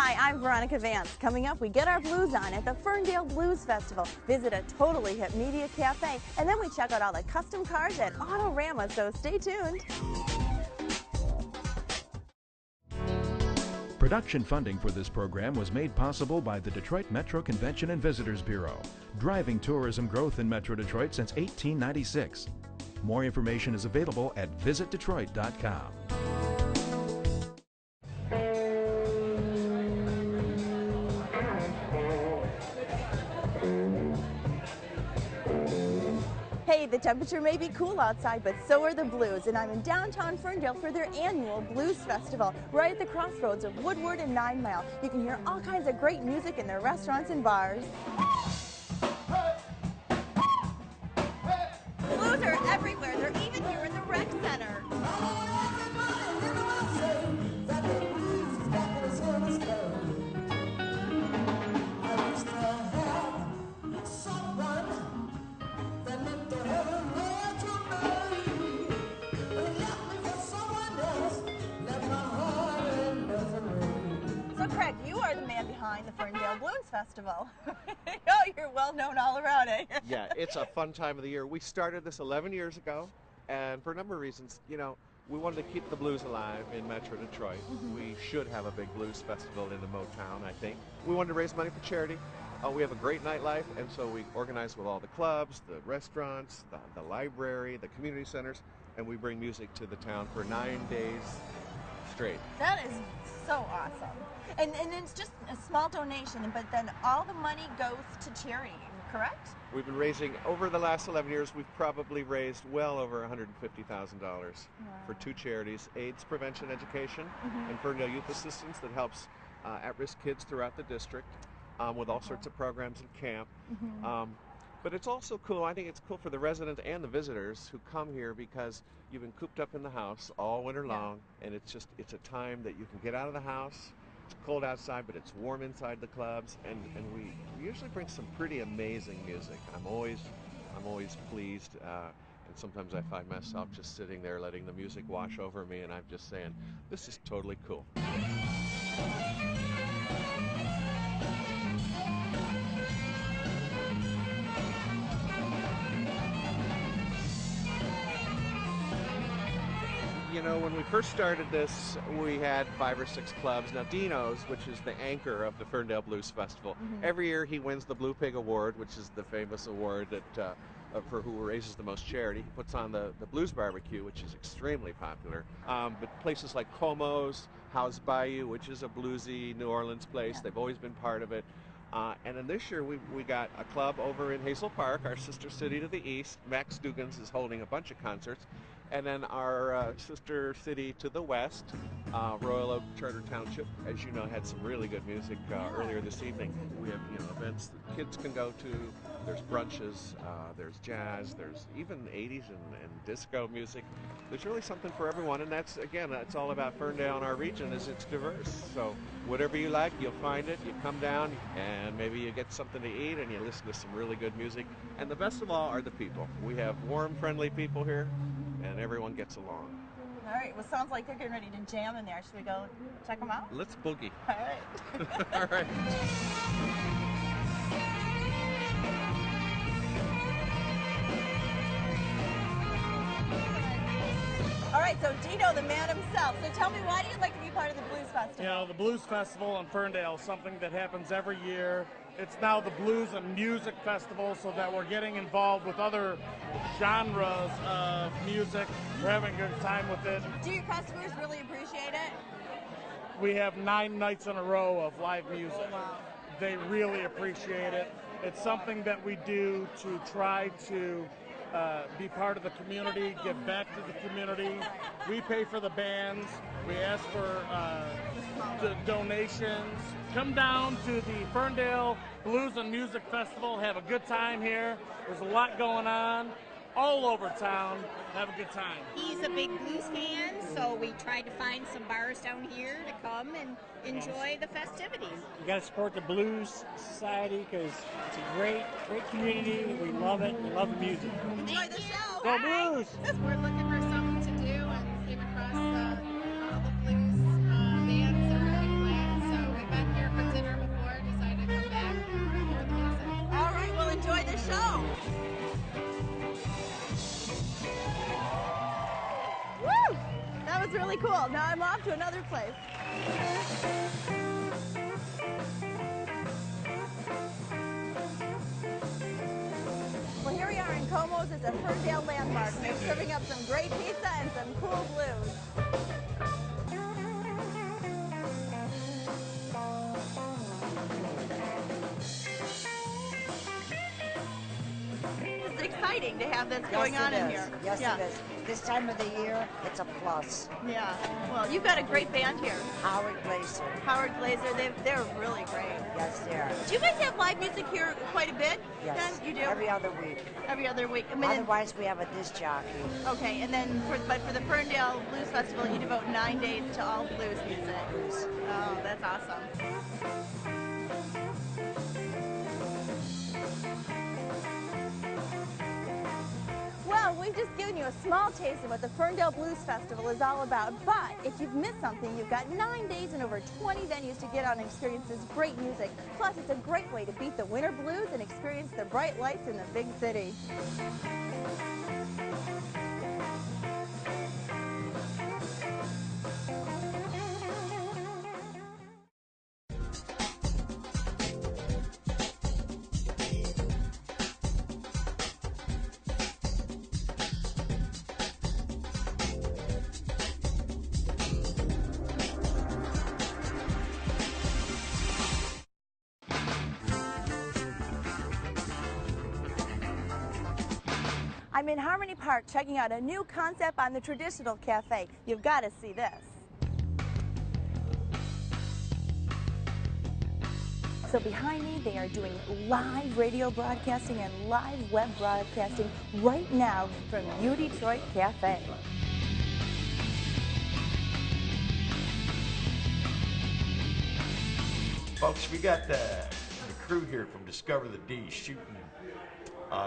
Hi, I'm Veronica Vance. Coming up, we get our blues on at the Ferndale Blues Festival, visit a totally hip media cafe, and then we check out all the custom cars at AutoRama, so stay tuned. Production funding for this program was made possible by the Detroit Metro Convention and Visitors Bureau, driving tourism growth in Metro Detroit since 1896. More information is available at visitdetroit.com. Hey, the temperature may be cool outside, but so are the blues, and I'm in downtown Ferndale for their annual Blues Festival, right at the crossroads of Woodward and 9 Mile. You can hear all kinds of great music in their restaurants and bars. Blues are everywhere. They're even here in the rec center. Craig, you are the man behind the Ferndale Blues Festival. Oh, you're well known all around, eh? Yeah, it's a fun time of the year. We started this 11 years ago, and for a number of reasons, you know, we wanted to keep the blues alive in Metro Detroit. We should have a big blues festival in the Motown, I think. We wanted to raise money for charity. We have a great nightlife, and so we organize with all the clubs, the restaurants, the library, the community centers, and we bring music to the town for 9 days straight. That is so awesome. And it's just a small donation, but then all the money goes to charity, correct? We've been raising, over the last 11 years, we've probably raised well over $150,000 for 2 charities, AIDS Prevention Education and Ferndale Youth Assistance, that helps at-risk kids throughout the district with all sorts of programs and camp. But it's also cool, I think it's cool for the residents and the visitors who come here, because you've been cooped up in the house all winter long, and it's a time that you can get out of the house. It's cold outside, but it's warm inside the clubs, and we usually bring some pretty amazing music. I'm always pleased, and sometimes I find myself just sitting there letting the music wash over me, and I'm just saying, this is totally cool. You know, when we first started this, we had 5 or 6 clubs. Now, Dino's, which is the anchor of the Ferndale Blues Festival, every year he wins the Blue Pig Award, which is the famous award that for who raises the most charity. He puts on the Blues Barbecue, which is extremely popular. But places like Como's, House Bayou, which is a bluesy New Orleans place, they've always been part of it. And then this year we got a club over in Hazel Park, our sister city to the east. Max Dugan's is holding a bunch of concerts. And then our sister city to the west, Royal Oak Charter Township, as you know, had some really good music earlier this evening. We have, you know, events that kids can go to. There's brunches, there's jazz, there's even 80s and disco music. There's really something for everyone, and that's all about Ferndale and our region, is it's diverse. So whatever you like, you'll find it. You come down and maybe you get something to eat and you listen to some really good music. And the best of all are the people. We have warm, friendly people here, and everyone gets along. All right, well, sounds like they're getting ready to jam in there. Should we go check them out? Let's boogie. All right. All right. All right, so Dino, the man himself. So tell me, why do you like to be part of the Blues Festival? You know, the Blues Festival in Ferndale is something that happens every year. It's now the Blues and Music Festival, so that we're getting involved with other genres of music. We're having a good time with it. Do your customers really appreciate it? We have 9 nights in a row of live music. Oh, wow. They really appreciate it. It's something that we do to try to be part of the community, give back to the community. We pay for the bands. We ask for donations. Come down to the Ferndale Blues and Music Festival. Have a good time here. There's a lot going on all over town. Have a good time. He's a big blues fan, so we tried to find some bars down here to come and enjoy the festivities. You got to support the Blues Society because it's a great community. We love it. We love the music. Enjoy the show. Go Blues! We're looking for something to do and came across all the blues bands that are having plans, so we've been here really cool. Now I'm off to another place. Well, here we are in Como's. It's a Ferndale landmark. They're serving up some great pizza and some cool blues. It's exciting to have this going on in here. Yes, it is. This time of the year, it's a plus. Yeah. Well, you've got a great band here. Howard Glazer. Howard Glazer, they're really great. Yes, they are. Do you guys have live music here quite a bit? Yes. Then? You do? Every other week. Every other week. Otherwise, we have a disc jockey. Okay, and then for the Ferndale Blues Festival, you devote 9 days to all blues music. Blues. Oh, that's awesome. Well, we've just given you a small taste of what the Ferndale Blues Festival is all about, but if you've missed something, you've got 9 days and over 20 venues to get out and experience this great music. Plus, it's a great way to beat the winter blues and experience the bright lights in the big city. I'm in Harmony Park checking out a new concept on the traditional cafe. You've got to see this. So behind me, they are doing live radio broadcasting and live web broadcasting right now from U Detroit Cafe. Folks, we got the crew here from Discover the D shooting,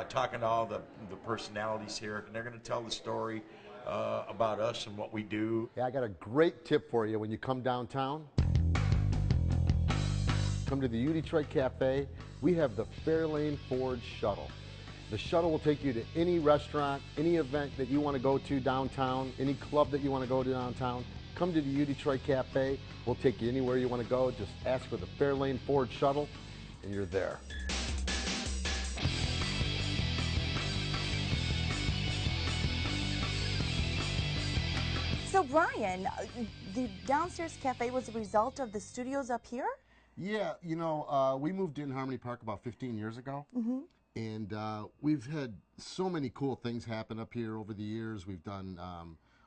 talking to all the personalities here, and they're going to tell the story about us and what we do. Yeah, I got a great tip for you when you come downtown. Come to the U Detroit Cafe. We have the Fairlane Ford Shuttle. The shuttle will take you to any restaurant, any event that you want to go to downtown, any club that you want to go to downtown. Come to the U Detroit Cafe. We'll take you anywhere you want to go. Just ask for the Fairlane Ford Shuttle, and you're there. So Brian, the downstairs cafe was a result of the studios up here? Yeah, you know, we moved in Harmony Park about 15 years ago. And we've had so many cool things happen up here over the years. We've done a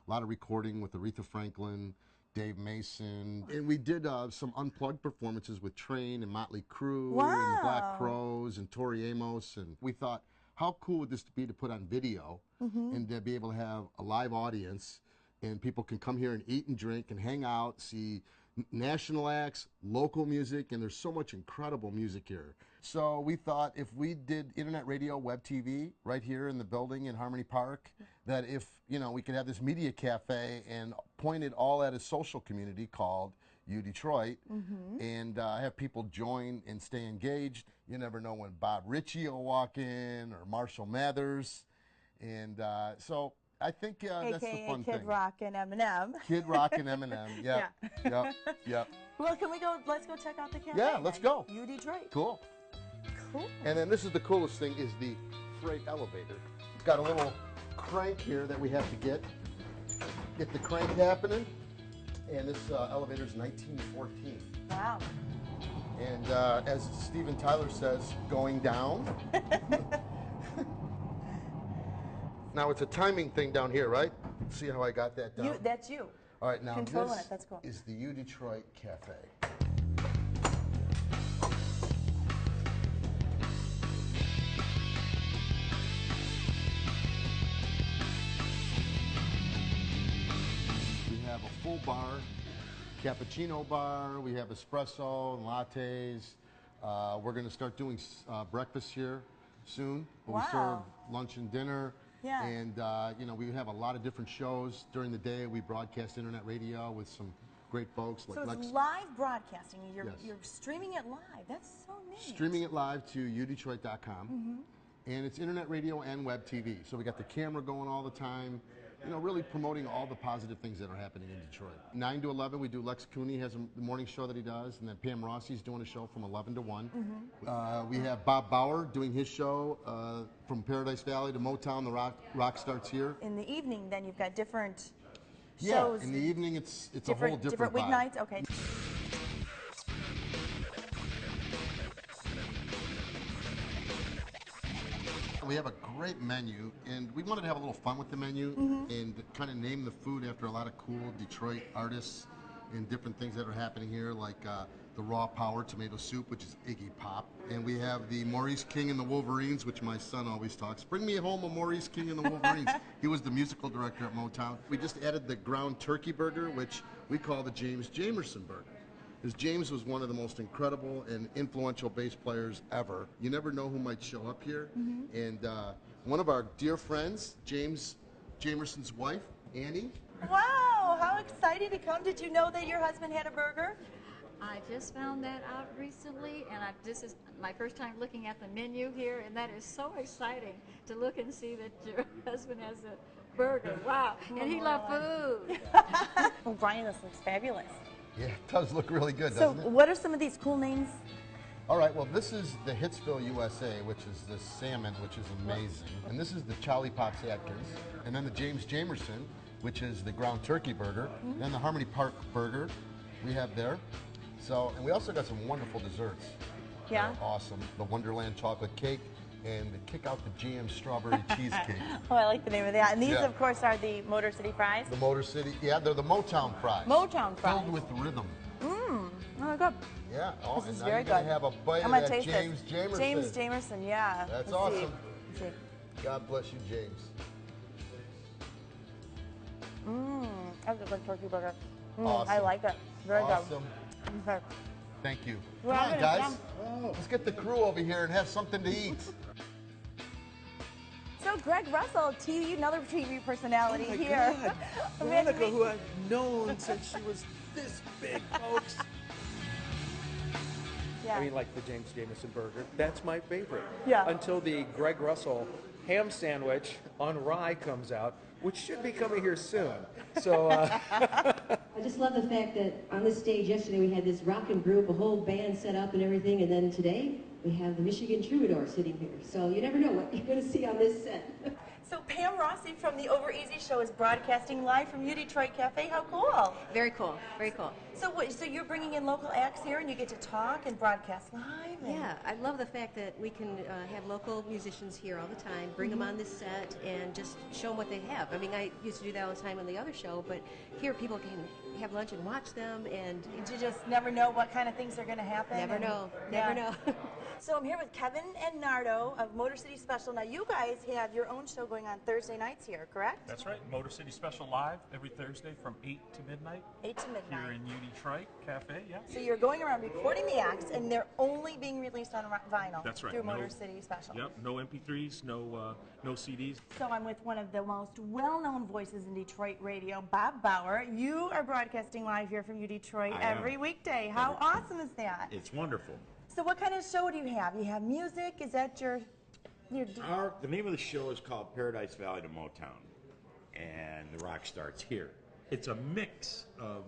lot of recording with Aretha Franklin, Dave Mason, and we did some unplugged performances with Train and Motley Crue and the Black Crowes and Tori Amos. And we thought, how cool would this be to put on video and to be able to have a live audience, and people can come here and eat and drink and hang out, see national acts, local music, and there's so much incredible music here. So we thought if we did internet radio, web TV right here in the building in Harmony Park, that if, you know, we could have this media cafe and point it all at a social community called U Detroit and have people join and stay engaged. You never know when Bob Ritchie will walk in or Marshall Mathers. And so I think that's the fun thing. Kid Rock and Eminem. Kid Rock and Eminem, yep. Well, can we go, let's go check out the cafe. Yeah, let's go. U Detroit. Cool. Cool. And then this is the coolest thing, is the freight elevator. It's got a little crank here that we have to get the crank happening. And this elevator is 1914. Wow. And as Steven Tyler says, going down. Now it's a timing thing down here, right? See how I got that down? That's you. All right, now Controlling this it. That's cool. is the U Detroit Cafe. We have a full bar, cappuccino bar. We have espresso and lattes. We're going to start doing breakfast here soon. But we serve lunch and dinner. Yeah. And, you know, we have a lot of different shows during the day. We broadcast internet radio with some great folks. So it's live broadcasting. You're streaming it live. That's so neat. Streaming it live to udetroit.com. And it's internet radio and web TV. So we got the camera going all the time. you know, really promoting all the positive things that are happening in Detroit. 9 to 11, we do Lex Cooney has the morning show that he does, and then Pam Rossi's doing a show from 11 to 1. We have Bob Bauer doing his show from Paradise Valley to Motown. The rock starts here. In the evening, then you've got different Yeah, shows. in the evening, it's a whole different vibe. weeknights. Okay. We have a great menu, and we wanted to have a little fun with the menu and kind of name the food after a lot of cool Detroit artists and different things that are happening here, like the Raw Power tomato soup, which is Iggy Pop. And we have the Maurice King and the Wolverines, which my son always talks. Bring me home a Maurice King and the Wolverines. He was the musical director at Motown. We just added the ground turkey burger, which we call the James Jamerson burger. Because James was one of the most incredible and influential bass players ever. You never know who might show up here. And one of our dear friends, James Jamerson's wife, Annie. Wow, how exciting to come. Did you know that your husband had a burger? I just found that out recently, and this is my first time looking at the menu here, and that is so exciting to look and see that your husband has a burger. Wow, and he loves food. Well, Brian, this looks fabulous. Yeah, it does look really good, So doesn't it? what are some of these cool names? All right, well, this is the Hitsville USA, which is the salmon, which is amazing. And this is the Charlie Pops Atkins. And then the James Jamerson, which is the ground turkey burger. And then the Harmony Park burger we have there. So, and we also got some wonderful desserts. Yeah. They're awesome. The Wonderland chocolate cake and the Kick Out the Jam strawberry cheesecake. Oh, I like the name of that. And these, Yeah. of course, are the Motor City fries. The Motor City, yeah, they're the Motown fries. Motown fries. Filled with rhythm. Oh, good. Yeah, oh, This and is now very you're gonna good. have a bite I'm of gonna that taste James this. Jamerson. James Jamerson, yeah. That's Let's awesome. See. Let's see. God bless you, James. That's a good turkey burger. I Awesome. like it. Very Awesome. good. Okay. Thank you. Well, Come on, I'm guys. gonna Let's get the crew over here and have something to eat. So Greg Russell, TV, another TV personality Oh my here. God. Veronica, who I've known since she was this big, folks. Yeah. I mean, like the James Jamerson burger. That's my favorite. Yeah. Until the Greg Russell ham sandwich on rye comes out, which should be coming here soon. So. I just love the fact that on this stage yesterday we had this rockin' group, a whole band set up and everything, and then today we have the Michigan Troubadour sitting here. So you never know what you're going to see on this set. So Pam Rossi from the Over Easy Show is broadcasting live from U Detroit Cafe. How cool! Very cool, very cool. So so you're bringing in local acts here, and you get to talk and broadcast live. And Yeah, I love the fact that we can have local musicians here all the time, bring them on this set, and just show them what they have. I mean, I used to do that all the time on the other show, but here people can have lunch and watch them, and you just never know what kind of things are going to happen. never and- know, Yeah. never know. So I'm here with Kevin and Nardo of Motor City Special. Now you guys have your own show going on Thursday nights here, correct? That's right. Motor City Special Live every Thursday from 8 to midnight. 8 to midnight. Here in U Detroit Cafe, yeah. So you're going around recording the acts, and they're only being released on vinyl. That's right. Through No- Motor City Special. Yep, no MP3s, no CDs. So I'm with one of the most well-known voices in Detroit radio, Bob Bauer. You are broadcasting live here from U Detroit I am. every weekday. How awesome is that? It's wonderful. So what kind of show do you have? You have music? Is that your The name of the show is called Paradise Valley to Motown, and the rock starts here. It's a mix of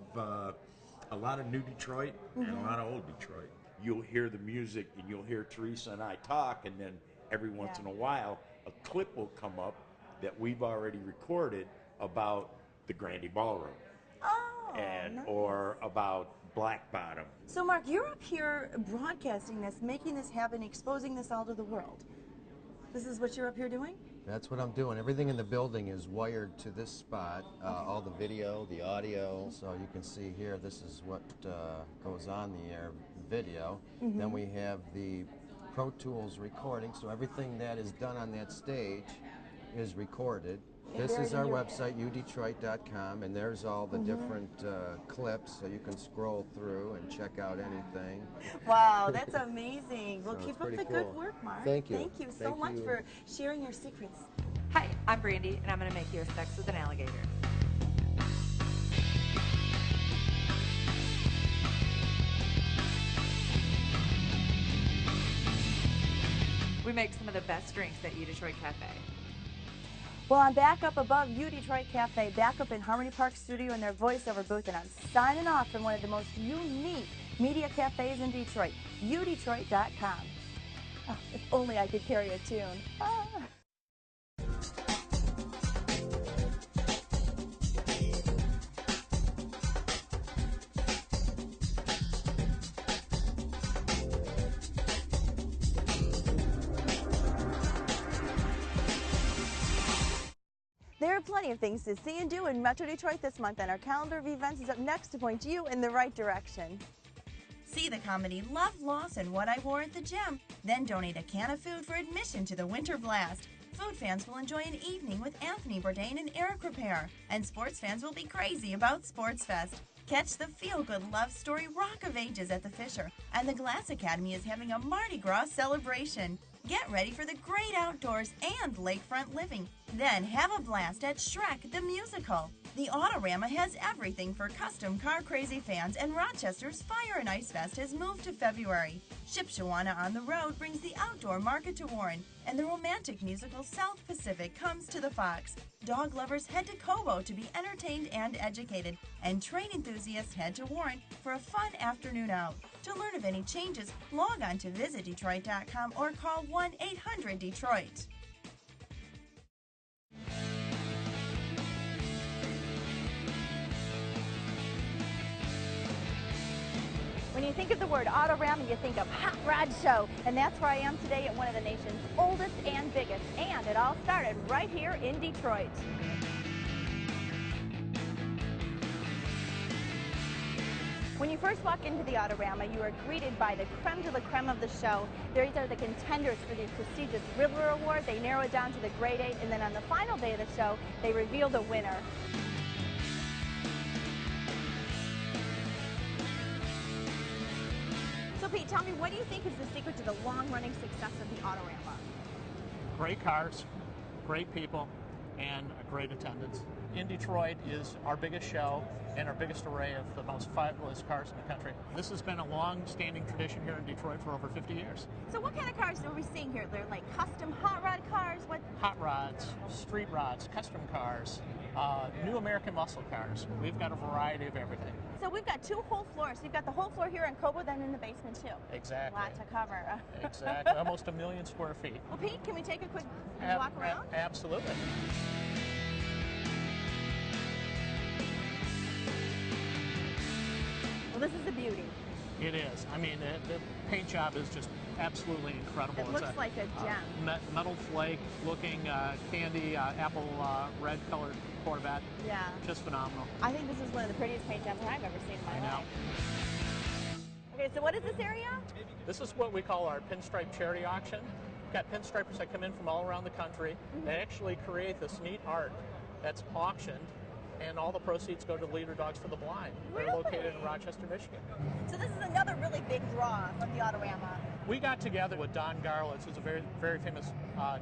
a lot of new Detroit and a lot of old Detroit. You'll hear the music, and you'll hear Teresa and I talk, and then every once in a while, a clip will come up that we've already recorded about the Grandy Ballroom, and nice. or about Black Bottom. So Mark, you're up here broadcasting this, making this happen, exposing this all to the world. This is what you're up here doing? That's what I'm doing. Everything in the building is wired to this spot. All the video, the audio. So you can see here, this is what goes on the air video. Then we have the Pro Tools recording. So everything that is done on that stage is recorded. This is our website, udetroit.com, and there's all the different clips, so you can scroll through and check out anything. Wow, that's amazing. Well, So keep it's up the pretty good cool. work, Mark. Thank you. Thank you so Thank much you. for sharing your secrets. Hi, I'm Brandy, and I'm going to make you a sex with an alligator. We make some of the best drinks at U Detroit Cafe. Well, I'm back up above U Detroit Cafe, back up in Harmonie Park Studio in their voiceover booth, and I'm signing off from one of the most unique media cafes in Detroit, udetroit.com. Oh, if only I could carry a tune. Ah. There are plenty of things to see and do in Metro Detroit this month, and our calendar of events is up next to point you in the right direction. See the comedy Love, Loss, and What I Wore at the Gym. Then donate a can of food for admission to the Winter Blast. Food fans will enjoy an evening with Anthony Bourdain and Eric Repair. And sports fans will be crazy about Sports Fest. Catch the feel-good love story Rock of Ages at the Fisher. And the Glass Academy is having a Mardi Gras celebration. Get ready for the great outdoors and lakefront living. Then have a blast at Shrek the Musical. The AutoRama has everything for custom car crazy fans, and Rochester's Fire and Ice Fest has moved to February. Shipshawana on the Road brings the outdoor market to Warren, and the romantic musical South Pacific comes to the Fox. Dog lovers head to Cobo to be entertained and educated, and train enthusiasts head to Warren for a fun afternoon out. To learn of any changes, log on to visitdetroit.com or call 1-800-DETROIT. When you think of the word AutoRama, you think of Hot Rod Show, and that's where I am today at one of the nation's oldest and biggest, and it all started right here in Detroit. When you first walk into the AutoRama, you are greeted by the creme de la creme of the show. These are the contenders for the prestigious Riddler Award. They narrow it down to the grade 8, and then on the final day of the show, they reveal the winner. So Pete, tell me, what do you think is the secret to the long-running success of the AutoRama? Great cars, great people, and a great attendance. In Detroit is our biggest show and our biggest array of the most fabulous cars in the country. This has been a long-standing tradition here in Detroit for over 50 years. So what kind of cars are we seeing here? They're like custom hot rod cars? What? Hot rods, street rods, custom cars, new American muscle cars. We've got a variety of everything. So we've got two whole floors. You've got the whole floor here in Cobo, then in the basement too. Exactly. Lot to cover. Exactly. Almost 1 million square feet. Well, Pete, can we take a quick walk around? Absolutely. Well, this is a beauty. It is. I mean, the paint job is just absolutely incredible. It looks like a gem. Metal flake looking candy, apple red colored Corvette. Yeah. Just phenomenal. I think this is one of the prettiest paint jobs I've ever seen in my life. Okay, so what is this area? This is what we call our pinstripe charity auction. We've got pinstripers that come in from all around the country. They actually create this neat art that's auctioned, and all the proceeds go to Leader Dogs for the Blind. They're located in Rochester, Michigan. So this is another really big draw of the AutoRama. We got together with Don Garlitz, who's a very, very famous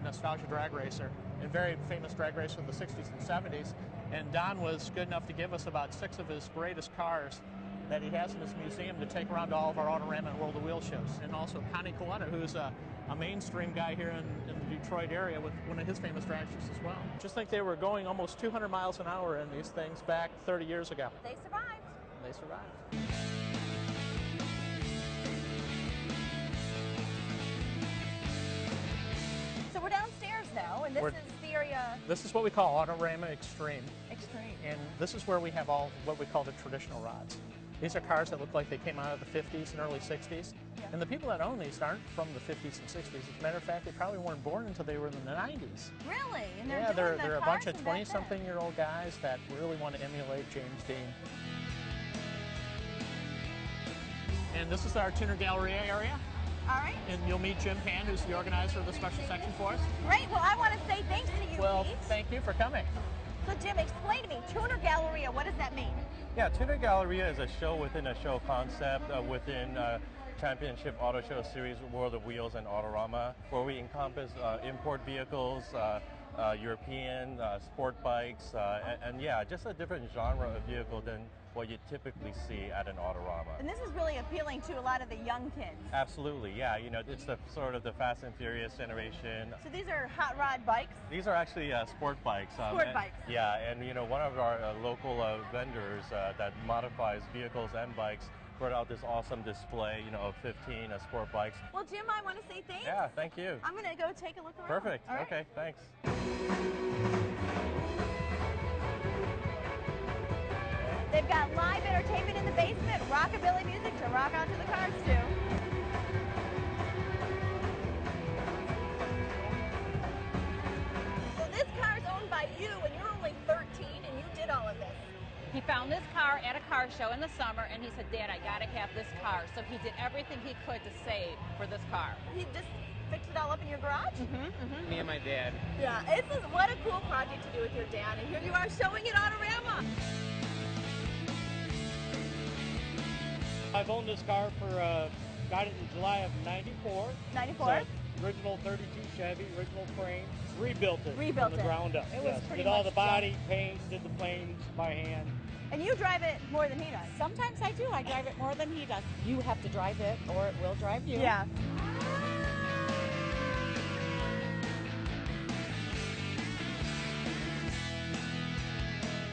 nostalgia drag racer, and very famous drag racer in the 60s and 70s. And Don was good enough to give us about 6 of his greatest cars that he has in his museum to take around to all of our AutoRama and World of Wheels shows. And also Connie Coletta, who's a mainstream guy here in the Detroit area with one of his famous dragsters as well. Just think they were going almost 200 miles an hour in these things back 30 years ago. They survived. They survived. So we're downstairs now, and this is the area... This is what we call AutoRama Extreme. Extreme. And this is where we have all what we call the traditional rods. These are cars that look like they came out of the 50s and early 60s. Yeah. And the people that own these aren't from the 50s and 60s. As a matter of fact, they probably weren't born until they were in the 90s. Really? And they're a bunch of 20-something-year-old guys that really want to emulate James Dean. And this is our Tuner Galleria area. All right. And you'll meet Jim Pan, who's the organizer of the special section for us. Great. Well, I want to say thanks to you, Well, Pete. Thank you for coming. So, Jim, explain to me, Tuner Galleria, what does that mean? Yeah, Tuner Galleria is a show within a show concept within Championship Auto Show Series, World of Wheels and AutoRama, where we encompass import vehicles, European sport bikes, and yeah, just a different genre of vehicle than what you typically see at an AutoRama. And this is really appealing to a lot of the young kids. Absolutely, yeah. You know, it's the sort of the Fast and Furious generation. So these are hot rod bikes? These are actually sport bikes. Sport bikes. Yeah, and you know, one of our local vendors that modifies vehicles and bikes brought out this awesome display, you know, of 15 sport bikes. Well, Jim, I want to say thanks. Yeah, thank you. I'm going to go take a look around. Perfect. All right. Okay, thanks. They've got live entertainment in the basement, rockabilly music to rock out to the cars too. So this car is owned by you, and you're only 13, and you did all of this. He found this car at a car show in the summer, and he said, Dad, I gotta have this car. So he did everything he could to save for this car. He just fixed it all up in your garage? Me and my dad. Yeah, this is what a cool project to do with your dad, and here you are showing it AutoRama. I've owned this car for, got it in July of 94. 94? Original 32 Chevy, original frame. Rebuilt it Rebuilt from the it. ground up. It was pretty did all much the body, done. paint, did the flames by hand. And you drive it more than he does. Sometimes I do. I drive it more than he does. You have to drive it, or it will drive you. Yeah.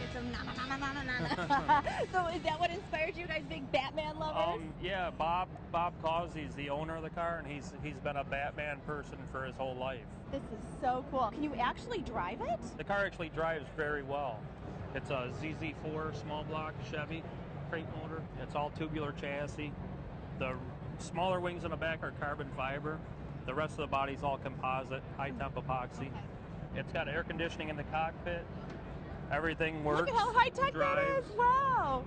It's a na-na-na-na-na-na. So is that what inspired you guys, big Batman lovers? Yeah, Bob Causey's the owner of the car, and he's been a Batman person for his whole life. This is so cool. Can you actually drive it? The car actually drives very well. It's a ZZ4 small block Chevy crate motor. It's all tubular chassis. The smaller wings in the back are carbon fiber. The rest of the body's all composite, high temp epoxy. Okay. It's got air conditioning in the cockpit. Everything works. Look at how high tech that drives. is. Wow.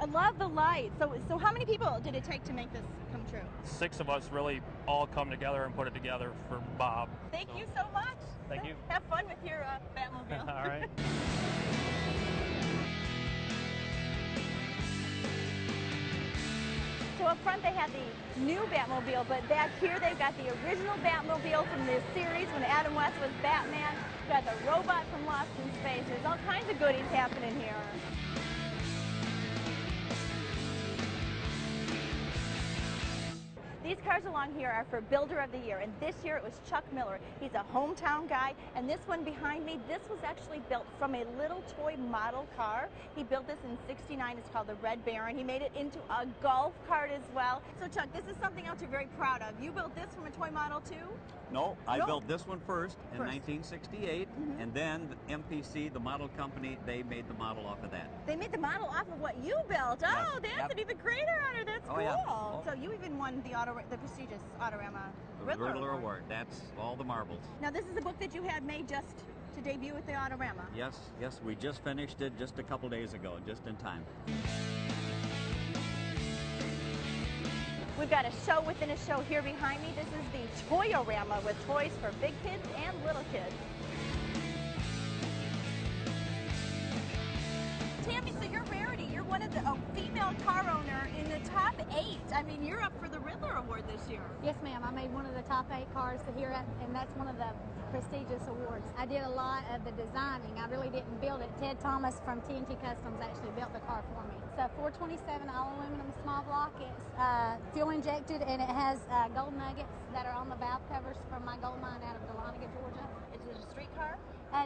I love the lights. So how many people did it take to make this come true? 6 of us really all come together and put it together for Bob. Thank you so much. Thank you. Have fun with your Batmobile. All right. So up front they had the new Batmobile, but back here they've got the original Batmobile from the series when Adam West was Batman. Got the robot from Lost in Space. There's all kinds of goodies happening here. These cars along here are for Builder of the Year, and this year it was Chuck Miller. He's a hometown guy, and this one behind me, this was actually built from a little toy model car. He built this in '69. It's called the Red Baron. He made it into a golf cart as well. So Chuck, this is something else you're very proud of. You built this from a toy model too? No, I No. built this one first in 1968, and then the MPC, the model company, they made the model off of that. They made the model off of what you built. Yeah. Oh, that's Yep. an even greater honor. That's Oh, cool. yeah. Oh. So you even won the prestigious AutoRama The Riddler Award. Award. That's all the marbles. Now this is a book that you had made just to debut at the AutoRama. Yes, we just finished it just a couple days ago, just in time. We've got a show within a show here behind me. This is the Toyorama with toys for big kids and little kids. Tammy, so you're Rarity. You're one of the female car owner in the top 8. I mean, you're up for the Riddler Award this year. Yes, ma'am. I made one of the top 8 cars here, and that's one of the prestigious awards. I did a lot of the designing. I really didn't build it. Ted Thomas from TNT Customs actually built the car for me. It's a 427 all aluminum small block. It's fuel injected, and it has gold nuggets that are on the valve covers from my gold mine out of Dahlonega, Georgia. Is it a street car?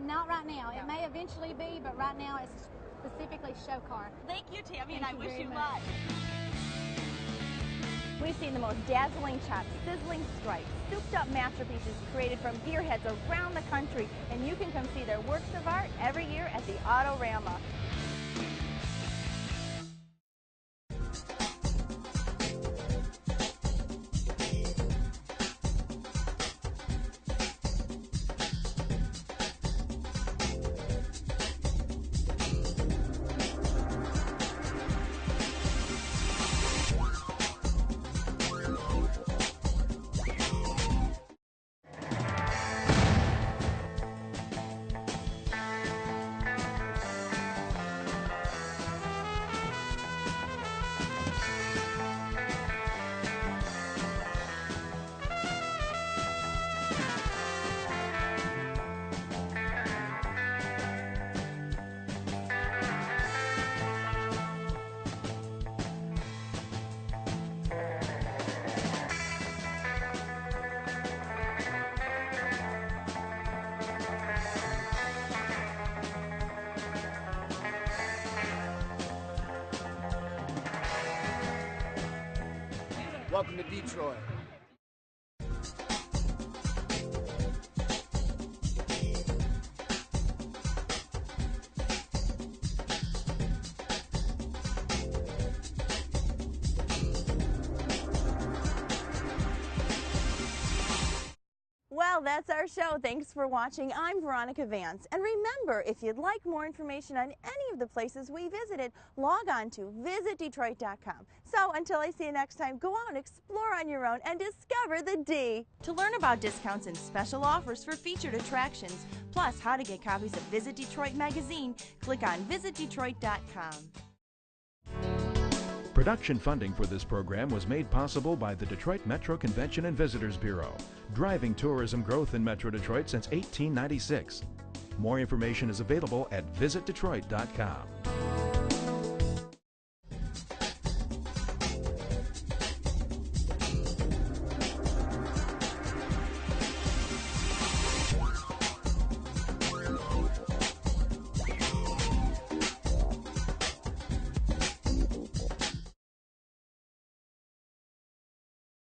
Not right now. No. It may eventually be, but right now it's specifically show car. Thank you, Tammy, and Thank I you wish very you much. luck. We've seen the most dazzling chops, sizzling stripes, souped up masterpieces created from gearheads around the country, and you can come see their works of art every year at the AutoRama. Welcome to Detroit. Well, that's our show. Thanks for watching. I'm Veronica Vance. And remember, if you'd like more information on any of the places we visited, log on to visitdetroit.com. So until I see you next time, go out and explore on your own and discover the D. To learn about discounts and special offers for featured attractions, plus how to get copies of Visit Detroit magazine, click on visitdetroit.com. Production funding for this program was made possible by the Detroit Metro Convention and Visitors Bureau, driving tourism growth in Metro Detroit since 1896. More information is available at visitdetroit.com.